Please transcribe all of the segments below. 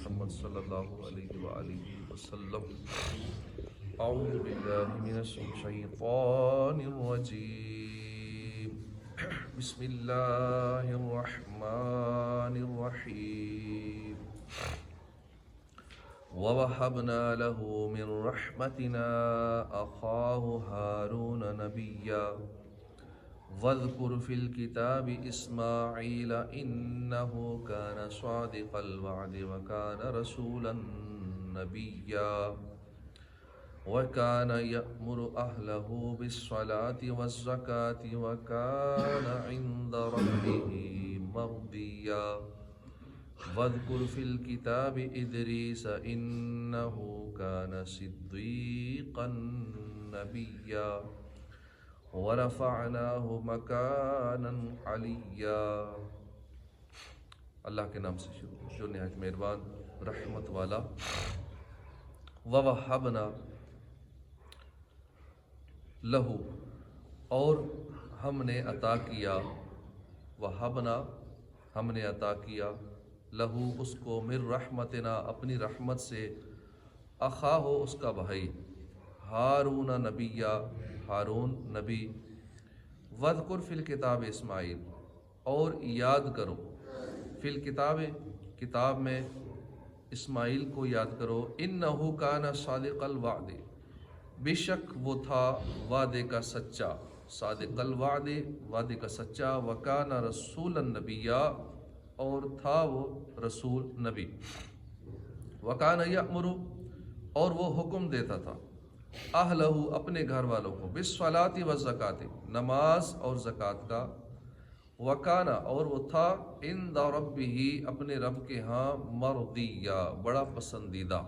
محمد صلی اللہ علیہ وآلہ وسلم۔ اعوذ باللہ من الشیطان الرجیم، بسم اللہ الرحمن الرحیم۔ وَوَهَبْنَا لَهُ مِن رَحْمَتِنَا أَخَاهُ هَارُونَ نَبِيًّا وَاذْكُرْ فِي الْكِتَابِ إِسْمَاعِيلَ إِنَّهُ كَانَ صَادِقَ الْوَعْدِ وَكَانَ رَسُولًا نَبِيًّا وَكَانَ يَأْمُرُ أَهْلَهُ بِالصَّلَاةِ وَالزَّكَاةِ وَكَانَ عِندَ رَبِّهِ مَرْضِيًّا وَاذْكُرْ فِي الْكِتَابِ إِدْرِيسَ إِنَّهُ كَانَ صِدِّيقًا نَبِيًّا وَرَفَعْنَاهُ مَكَانًا عَلِيًّا۔ اللہ کے نام سے شروع، جو نہایت مہربان رحمت والا۔ وَوَهَبْنَا لَهُ، اور ہم نے عطا کیا، وَهَبْنَا ہم نے عطا کیا، لہو اس کو، من رحمتنا اپنی رحمت سے، اخاہ اس کا بھائی، ہارون نبیہ ہارون نبی، وذکر فی الکتاب اسماعیل اور یاد کرو، فی الکتاب کتاب میں، اسماعیل کو یاد کرو، انہ کان صادق الوعد بے شک وہ تھا وعدے کا سچا، صادق الوعد وعدے کا سچا، وکان رسولا نبیہ اور تھا وہ رسول نبی، وکان یأمر اور وہ حکم دیتا تھا، اہلہ اپنے گھر والوں کو، بالصلاۃ والزکاۃ نماز اور زکوٰۃ کا، وکان اور وہ تھا، عند ربہ اپنے رب کے ہاں، مرضیہ بڑا پسندیدہ،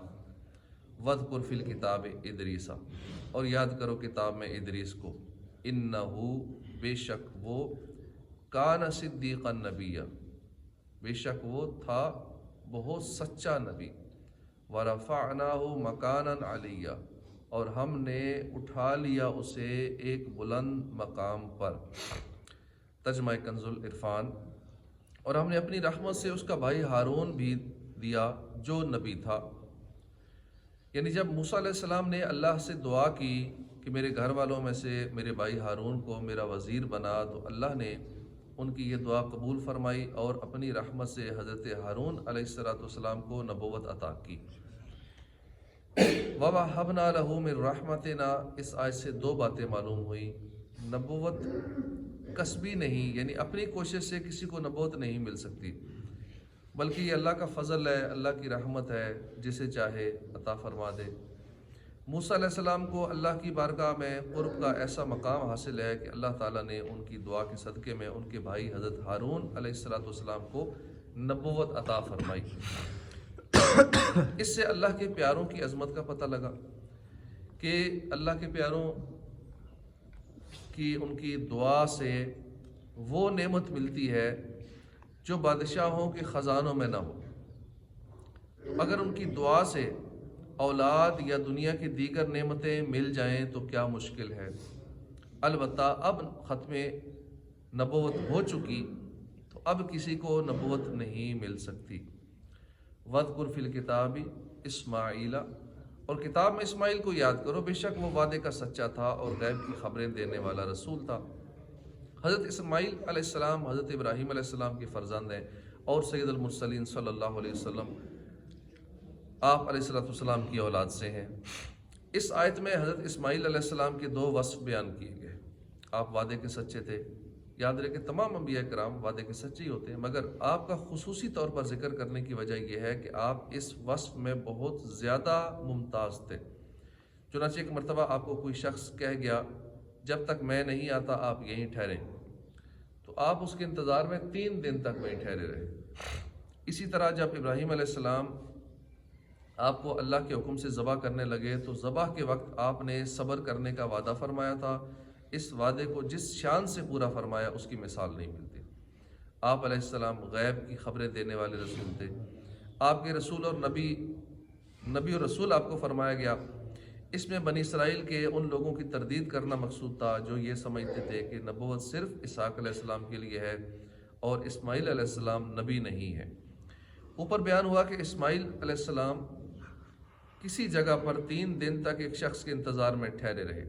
واذکر فی الکتاب ادریس اور یاد کرو کتاب میں ادریس کو، انہ بے شک وہ، کان صدیقا نبیہ بے شک وہ تھا بہت سچا نبی، وَرَفَعْنَاهُ مَكَانًا عَلِيًّا اور ہم نے اٹھا لیا اسے ایک بلند مقام پر۔ ترجمہ کنز العرفان۔ اور ہم نے اپنی رحمت سے اس کا بھائی ہارون بھی دیا جو نبی تھا، یعنی جب موسیٰ علیہ السلام نے اللہ سے دعا کی کہ میرے گھر والوں میں سے میرے بھائی ہارون کو میرا وزیر بنا، تو اللہ نے ان کی یہ دعا قبول فرمائی اور اپنی رحمت سے حضرت ہارون علیہ السلام کو نبوت عطا کی۔ وَوَهَبْنَا لَهُ مِن رَحْمَتِنَا، اس آیت سے دو باتیں معلوم ہوئی، نبوت کسبی نہیں، یعنی اپنی کوشش سے کسی کو نبوت نہیں مل سکتی، بلکہ یہ اللہ کا فضل ہے، اللہ کی رحمت ہے، جسے چاہے عطا فرما دے۔ موسیٰ علیہ السلام کو اللہ کی بارگاہ میں قرب کا ایسا مقام حاصل ہے کہ اللہ تعالیٰ نے ان کی دعا کے صدقے میں ان کے بھائی حضرت ہارون علیہ السلام کو نبوت عطا فرمائی۔ اس سے اللہ کے پیاروں کی عظمت کا پتہ لگا کہ اللہ کے پیاروں کی ان کی دعا سے وہ نعمت ملتی ہے جو بادشاہوں کے خزانوں میں نہ ہو۔ اگر ان کی دعا سے اولاد یا دنیا کی دیگر نعمتیں مل جائیں تو کیا مشکل ہے، البتہ اب ختم نبوت ہو چکی تو اب کسی کو نبوت نہیں مل سکتی۔ وَاذْكُرْ فِي الْكِتَابِ اسماعیل اور کتاب میں اسماعیل کو یاد کرو، بے شک وہ وعدے کا سچا تھا اور غیب کی خبریں دینے والا رسول تھا۔ حضرت اسماعیل علیہ السلام حضرت ابراہیم علیہ السلام کے فرزند ہیں اور سید المرسلین صلی اللہ علیہ وسلم آپ علیہ السلام کی اولاد سے ہیں۔ اس آیت میں حضرت اسماعیل علیہ السلام کے دو وصف بیان کیے گئے، آپ وعدے کے سچے تھے، یاد رکھیں تمام انبیاء کرام وعدے کے سچے ہی ہوتے ہیں، مگر آپ کا خصوصی طور پر ذکر کرنے کی وجہ یہ ہے کہ آپ اس وصف میں بہت زیادہ ممتاز تھے۔ چنانچہ ایک مرتبہ آپ کو کوئی شخص کہہ گیا جب تک میں نہیں آتا آپ یہیں ٹھہریں، تو آپ اس کے انتظار میں 3 دن تک وہیں ٹھہرے رہے۔ اسی طرح جب ابراہیم علیہ السلام آپ کو اللہ کے حکم سے ذبح کرنے لگے تو ذبح کے وقت آپ نے صبر کرنے کا وعدہ فرمایا تھا، اس وعدے کو جس شان سے پورا فرمایا اس کی مثال نہیں ملتی۔ آپ علیہ السلام غیب کی خبریں دینے والے رسول تھے، آپ کے رسول اور نبی اور رسول آپ کو فرمایا گیا۔ اس میں بنی اسرائیل کے ان لوگوں کی تردید کرنا مقصود تھا جو یہ سمجھتے تھے کہ نبوت صرف اسحاق علیہ السلام کے لیے ہے اور اسماعیل علیہ السلام نبی نہیں ہے۔ اوپر بیان ہوا کہ اسماعیل علیہ السلام کسی جگہ پر 3 دن تک ایک شخص کے انتظار میں ٹھہرے رہے۔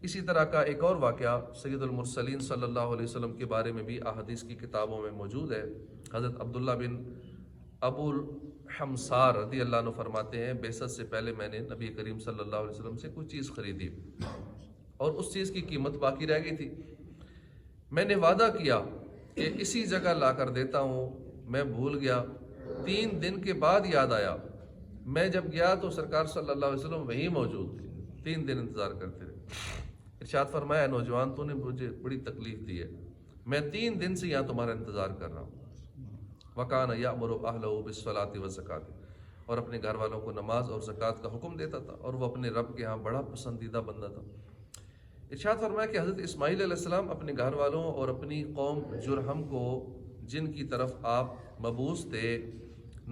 اسی طرح کا ایک اور واقعہ سید المرسلین صلی اللہ علیہ وسلم کے بارے میں بھی احادیث کی کتابوں میں موجود ہے۔ حضرت عبداللہ بن ابو الحمصار رضی اللہ عنہ فرماتے ہیں، بعثت سے پہلے میں نے نبی کریم صلی اللہ علیہ وسلم سے کوئی چیز خریدی اور اس چیز کی قیمت باقی رہ گئی تھی۔ میں نے وعدہ کیا کہ اسی جگہ لا کر دیتا ہوں، میں بھول گیا۔ 3 دن کے بعد یاد آیا، میں جب گیا تو سرکار صلی اللہ علیہ وسلم وہیں موجود تھے۔ 3 دن انتظار کرتے رہے۔ ارشاد فرمایا، نوجوان تو نے مجھے بڑی تکلیف دی ہے، میں 3 دن سے یہاں تمہارا انتظار کر رہا ہوں۔ وَكَانَ يَأْمُرُ أَهْلَهُ بِالصَّلَاةِ وَالزَّكَاةِ، اور اپنے گھر والوں کو نماز اور زکوٰۃ کا حکم دیتا تھا، اور وہ اپنے رب کے ہاں بڑا پسندیدہ بندہ تھا۔ ارشاد فرمایا کہ حضرت اسماعیل علیہ السلام اپنے گھر والوں اور اپنی قوم جرہم کو، جن کی طرف آپ مبعوث تھے،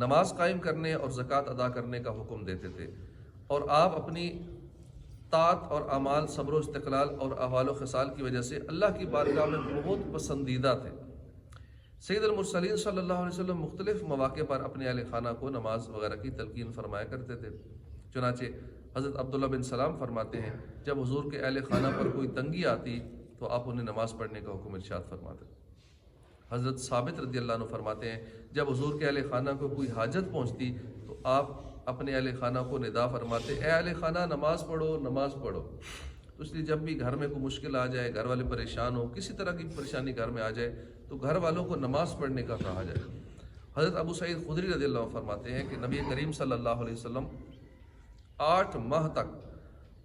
نماز قائم کرنے اور زکوٰۃ ادا کرنے کا حکم دیتے تھے، اور آپ اپنی طاعت اور اعمال، صبر و استقلال اور احوال و خصال کی وجہ سے اللہ کی بارگاہ میں بہت پسندیدہ تھے۔ سید المرسلین صلی اللہ علیہ وسلم مختلف مواقع پر اپنے اہل خانہ کو نماز وغیرہ کی تلقین فرمایا کرتے تھے۔ چنانچہ حضرت عبداللہ بن سلام فرماتے ہیں، جب حضور کے اہل خانہ پر کوئی تنگی آتی تو آپ انہیں نماز پڑھنے کا حکم ارشاد فرماتے۔ حضرت ثابت رضی اللہ عنہ فرماتے ہیں، جب حضور کے اہل خانہ کو کوئی حاجت پہنچتی تو آپ اپنے اہل خانہ کو ندا فرماتے، اے اہل خانہ نماز پڑھو، نماز پڑھو۔ تو اس لیے جب بھی گھر میں کوئی مشکل آ جائے، گھر والے پریشان ہو، کسی طرح کی پریشانی گھر میں آ جائے تو گھر والوں کو نماز پڑھنے کا کہا جائے۔ حضرت ابو سعید خدری رضی اللہ عنہ فرماتے ہیں کہ نبی کریم صلی اللہ علیہ وسلم 8 ماہ تک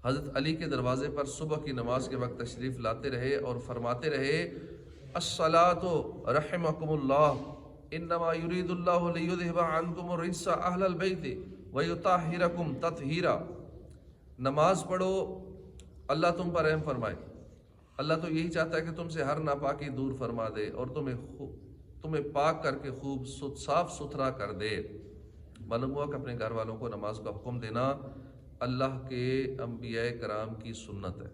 حضرت علی کے دروازے پر صبح کی نماز کے وقت تشریف لاتے رہے اور فرماتے رہے، الصلاۃ رحمکم اللہ، انما یرید اللہ لیذہب عنکم الرجس اہل البیت ویطہرکم تطہیرا۔ نماز پڑھو، اللہ تم پر رحم فرمائے۔ اللہ تو یہی چاہتا ہے کہ تم سے ہر ناپاکی دور فرما دے اور تمہیں پاک کر کے خوب صاف ستھرا کر دے۔ معلوم ہوا کہ اپنے گھر والوں کو نماز کا حکم دینا اللہ کے انبیاء کرام کی سنت ہے،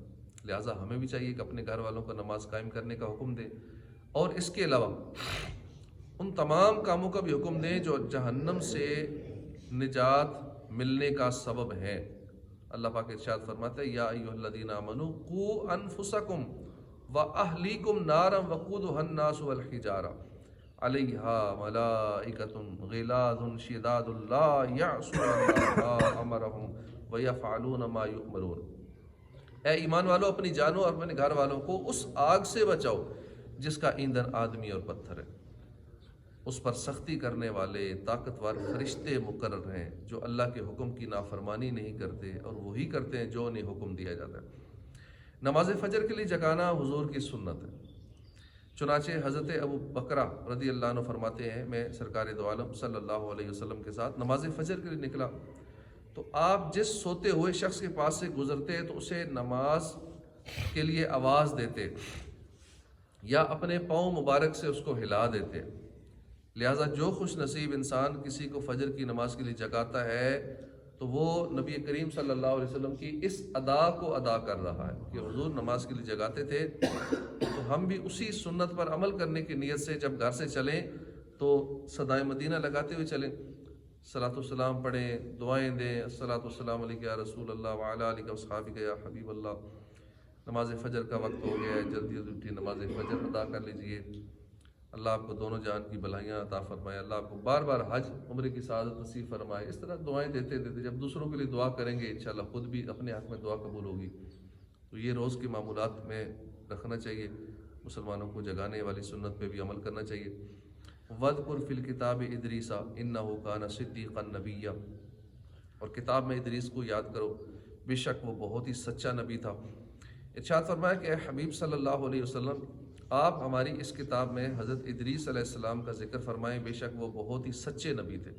لہٰذا ہمیں بھی چاہیے کہ اپنے گھر والوں کو نماز قائم کرنے کا حکم دیں، اور اس کے علاوہ ان تمام کاموں کا بھی حکم دیں جو جہنم سے نجات ملنے کا سبب ہے۔ اللہ پاک ارشاد فرماتا ہے، یا ایھا الذین آمنوا قوا انفسکم واہلیکم نارا وقودھا الناس والحجارہ علیہا ملائکۃ غلاظ شداد لا یعصون اللہ ما امرہم ویفعلون ما یؤمرون۔ اے ایمان والو، اپنی جانوں اور اپنے گھر والوں کو اس آگ سے بچاؤ جس کا ایندھن آدمی اور پتھر ہے، اس پر سختی کرنے والے طاقتور فرشتے مقرر ہیں جو اللہ کے حکم کی نافرمانی نہیں کرتے اور وہی کرتے ہیں جو انہیں حکم دیا جاتا ہے۔ نماز فجر کے لیے جگانا حضور کی سنت ہے۔ چنانچہ حضرت ابو بکرہ رضی اللہ عنہ فرماتے ہیں، میں سرکار دو عالم صلی اللہ علیہ وسلم کے ساتھ نماز فجر کے لیے نکلا تو آپ جس سوتے ہوئے شخص کے پاس سے گزرتے تو اسے نماز کے لیے آواز دیتے یا اپنے پاؤں مبارک سے اس کو ہلا دیتے۔ لہٰذا جو خوش نصیب انسان کسی کو فجر کی نماز کے لیے جگاتا ہے تو وہ نبی کریم صلی اللہ علیہ وسلم کی اس ادا کو ادا کر رہا ہے کہ حضور نماز کے لیے جگاتے تھے، تو ہم بھی اسی سنت پر عمل کرنے کی نیت سے جب گھر سے چلیں تو صدائے مدینہ لگاتے ہوئے چلیں، صلاۃ والسلام پڑھیں، دعائیں دیں، الصلاۃ والسلام علیک یا رسول اللہ وعلی آلک واصحابک یا حبیب اللہ۔ نماز فجر کا وقت ہو گیا ہے، جلدی جلدی اٹھی نماز فجر ادا کر لیجئے۔ اللہ آپ کو دونوں جان کی بھلائیاں عطا فرمائے، اللہ آپ کو بار بار حج عمرے کی سعادت نصیب فرمائے۔ اس طرح دعائیں دیتے دیتے جب دوسروں کے لیے دعا کریں گے انشاءاللہ خود بھی اپنے حق میں دعا قبول ہوگی۔ تو یہ روز کے معمولات میں رکھنا چاہیے، مسلمانوں کو جگانے والی سنت پہ بھی عمل کرنا چاہیے۔ وَاذْكُرْ فِي الْكِتَابِ إِدْرِيسَ إِنَّهُ كَانَ صِدِّيقًا نَبِيًّا، اور کتاب میں ادریس کو یاد کرو، بے شک وہ بہت ہی سچا نبی تھا۔ ارشاد فرمایا کہ اے حبیب صلی اللہ علیہ وسلم، آپ ہماری اس کتاب میں حضرت ادریس علیہ السلام کا ذکر فرمائیں، بے شک وہ بہت ہی سچے نبی تھے۔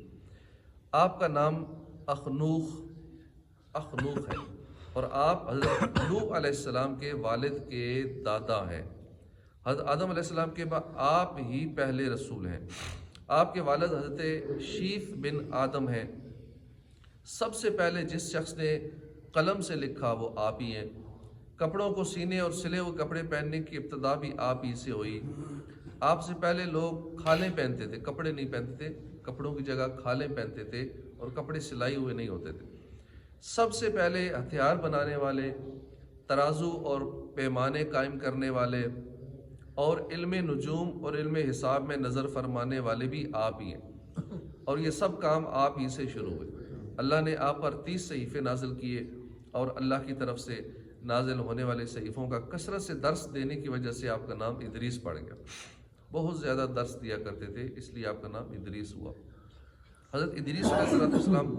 آپ کا نام اخنوخ ہے اور آپ حضرت نوح علیہ السلام کے والد کے دادا ہیں۔ حضرت آدم علیہ السلام کے بعد آپ ہی پہلے رسول ہیں۔ آپ کے والد حضرت شیف بن آدم ہیں۔ سب سے پہلے جس شخص نے قلم سے لکھا وہ آپ ہی ہیں۔ کپڑوں کو سینے اور سلے ہوئے کپڑے پہننے کی ابتدا بھی آپ ہی سے ہوئی۔ آپ سے پہلے لوگ کھالیں پہنتے تھے، کپڑے نہیں پہنتے تھے، کپڑوں کی جگہ کھالیں پہنتے تھے اور کپڑے سلائی ہوئے نہیں ہوتے تھے۔ سب سے پہلے ہتھیار بنانے والے، ترازو اور پیمانے قائم کرنے والے اور علم نجوم اور علم حساب میں نظر فرمانے والے بھی آپ ہی ہیں، اور یہ سب کام آپ ہی سے شروع ہوئے۔ اللہ نے آپ پر 30 صحیفے نازل کیے، اور اللہ کی طرف سے نازل ہونے والے صحیفوں کا کثرت سے درس دینے کی وجہ سے آپ کا نام ادریس پڑ گیا۔ بہت زیادہ درس دیا کرتے تھے، اس لیے آپ کا نام ادریس ہوا۔ حضرت ادریس علیہ السلام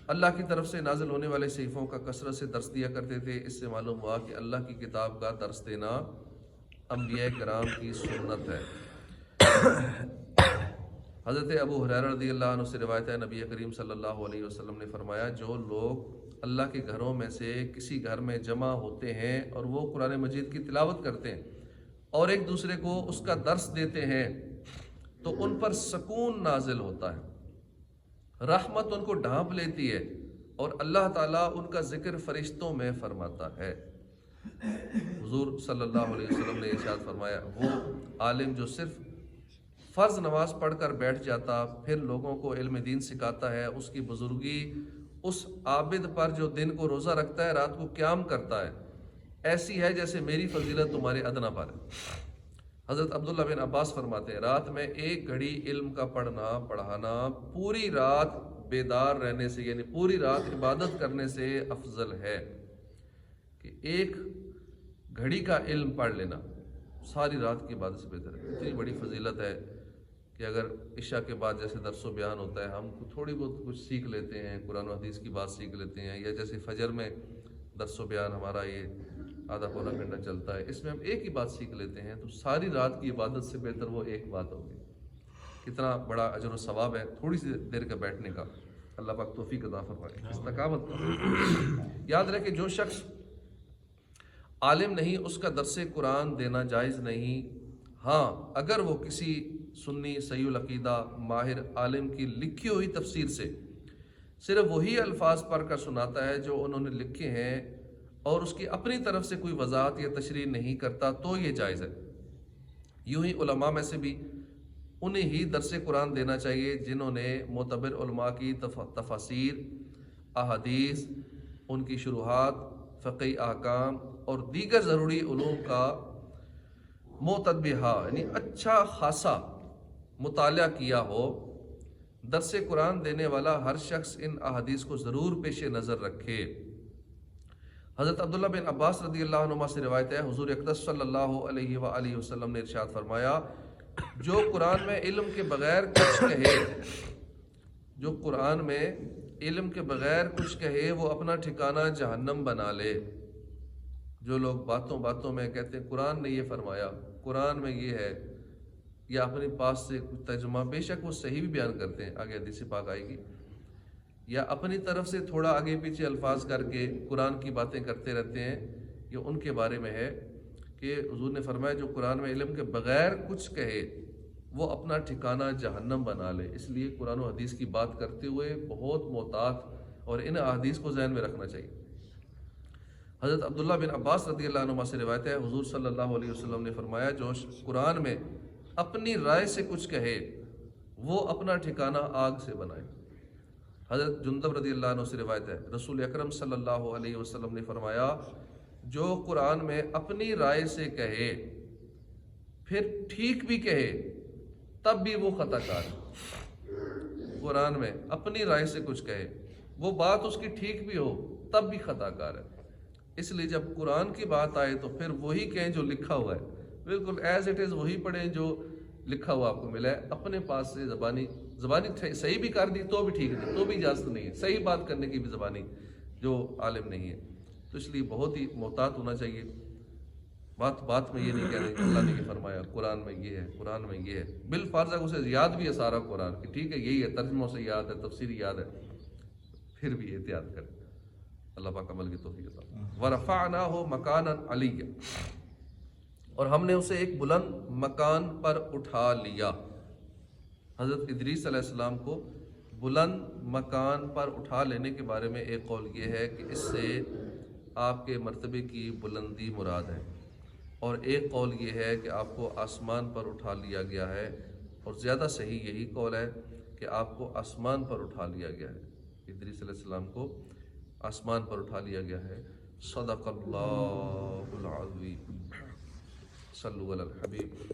اللہ کی طرف سے نازل ہونے والے صحیفوں کا کثرت سے درس دیا کرتے تھے۔ اس سے معلوم ہوا کہ اللہ کی کتاب کا درس دینا انبیاء کرام کی سنت ہے۔ حضرت ابو ہریرہ رضی اللہ عنہ سے روایت ہے، نبی کریم صلی اللہ علیہ وسلم نے فرمایا، جو لوگ اللہ کے گھروں میں سے کسی گھر میں جمع ہوتے ہیں اور وہ قرآن مجید کی تلاوت کرتے ہیں اور ایک دوسرے کو اس کا درس دیتے ہیں تو ان پر سکون نازل ہوتا ہے، رحمت ان کو ڈھانپ لیتی ہے، اور اللہ تعالیٰ ان کا ذکر فرشتوں میں فرماتا ہے۔ حضور صلی اللہ علیہ وسلم نے ارشاد فرمایا، وہ عالم جو صرف فرض نماز پڑھ کر بیٹھ جاتا پھر لوگوں کو علم دین سکھاتا ہے، اس کی بزرگی اس عابد پر جو دن کو روزہ رکھتا ہے، رات کو قیام کرتا ہے، ایسی ہے جیسے میری فضیلت تمہارے ادنا پر ہے۔ حضرت عبداللہ بن عباس فرماتے ہیں، رات میں ایک گھڑی علم کا پڑھنا پڑھانا پوری رات بیدار رہنے سے، یعنی پوری رات عبادت کرنے سے افضل ہے۔ کہ ایک گھڑی کا علم پڑھ لینا ساری رات کی عبادت سے بہتر ہے۔ اتنی بڑی فضیلت ہے کہ اگر عشاء کے بعد جیسے درس و بیان ہوتا ہے، ہم تھوڑی بہت کچھ سیکھ لیتے ہیں، قرآن و حدیث کی بات سیکھ لیتے ہیں، یا جیسے فجر میں درس و بیان ہمارا یہ آدھا پونا گھنٹہ چلتا ہے، اس میں ہم ایک ہی بات سیکھ لیتے ہیں، تو ساری رات کی عبادت سے بہتر وہ ایک بات ہوگی۔ کتنا بڑا اجر و ثواب ہے تھوڑی سی دیر کا بیٹھنے کا۔ اللہ پاک توفیق عطا فرمائے، استقامت کا۔ یاد رکھے، جو شخص عالم نہیں اس کا درس قرآن دینا جائز نہیں۔ ہاں، اگر وہ کسی سنی صحیح العقیدہ ماہر عالم کی لکھی ہوئی تفسیر سے صرف وہی الفاظ پڑھ کر سناتا ہے جو انہوں نے لکھے ہیں، اور اس کی اپنی طرف سے کوئی وضاحت یا تشریح نہیں کرتا، تو یہ جائز ہے۔ یوں ہی علماء میں سے بھی انہیں ہی درس قرآن دینا چاہیے جنہوں نے معتبر علماء کی تفاسیر، احادیث، ان کی شروحات، فقہی احکام اور دیگر ضروری علوم کا معتبرہ یعنی اچھا خاصا مطالعہ کیا ہو۔ درس قرآن دینے والا ہر شخص ان احادیث کو ضرور پیش نظر رکھے۔ حضرت عبداللہ بن عباس رضی اللہ عنہما سے روایت ہے، حضور اقدس صلی اللہ علیہ وآلہ وسلم نے ارشاد فرمایا، جو قرآن میں علم کے بغیر کچھ کہے، جو قرآن میں علم کے بغیر کچھ کہے، وہ اپنا ٹھکانہ جہنم بنا لے۔ جو لوگ باتوں باتوں میں کہتے ہیں قرآن نے یہ فرمایا، قرآن میں یہ ہے، یا اپنے پاس سے کچھ ترجمہ، بے شک وہ صحیح بھی بیان کرتے ہیں، آگے حدیث پاک آئے گی، یا اپنی طرف سے تھوڑا آگے پیچھے الفاظ کر کے قرآن کی باتیں کرتے رہتے ہیں، یہ ان کے بارے میں ہے کہ حضور نے فرمایا جو قرآن میں علم کے بغیر کچھ کہے وہ اپنا ٹھکانہ جہنم بنا لے۔ اس لیے قرآن و حدیث کی بات کرتے ہوئے بہت محتاط اور ان احادیث کو ذہن میں رکھنا چاہیے۔ حضرت عبداللہ بن عباس رضی اللہ عنہ سے روایت ہے، حضور صلی اللہ علیہ وسلم نے فرمایا، جو قرآن میں اپنی رائے سے کچھ کہے وہ اپنا ٹھکانہ آگ سے بنائے۔ حضرت جندب رضی اللہ عنہ سے روایت ہے، رسول اکرم صلی اللہ علیہ وسلم نے فرمایا، جو قرآن میں اپنی رائے سے کہے پھر ٹھیک بھی کہے تب بھی وہ خطا کار ہے۔ قرآن میں اپنی رائے سے کچھ کہے، وہ بات اس کی ٹھیک بھی ہو تب بھی خطا کار ہے۔ اس لیے جب قرآن کی بات آئے تو پھر وہی کہیں جو لکھا ہوا ہے، بالکل ایز اٹ از وہی پڑھیں جو لکھا ہوا آپ کو ملا ہے۔ اپنے پاس سے زبانی صحیح بھی کر دی تو بھی ٹھیک نہیں، تو بھی اجازت نہیں ہے، صحیح بات کرنے کی بھی زبانی جو عالم نہیں ہے۔ تو اس لیے بہت ہی محتاط ہونا چاہیے، بات میں یہ نہیں کہہ رہے کہ اللہ نے یہ فرمایا، قرآن میں یہ ہے، قرآن میں یہ ہے، بالفرض اسے یاد بھی ہے سارا قرآن کہ ٹھیک ہے یہی ہے، ترجموں سے یاد ہے، تفسیری یاد ہے، پھر بھی احتیاط کریں۔ اللہ پاک عمل کی توفیق عطا فرمائے۔ وَرَفَعْنَاهُ مَكَانًا عَلِيًّا، اور ہم نے اسے ایک بلند مکان پر اٹھا لیا۔ حضرت ادریس علیہ السلام کو بلند مکان پر اٹھا لینے کے بارے میں ایک قول یہ ہے کہ اس سے آپ کے مرتبے کی بلندی مراد ہے، اور ایک قول یہ ہے کہ آپ کو آسمان پر اٹھا لیا گیا ہے، اور زیادہ صحیح یہی قول ہے کہ کہ آپ کو آسمان پر اٹھا لیا گیا ہے، ادریس علیہ السلام کو آسمان پر اٹھا لیا گیا ہے۔ صدق اللہ العظیم۔ صلو علی الحبیب۔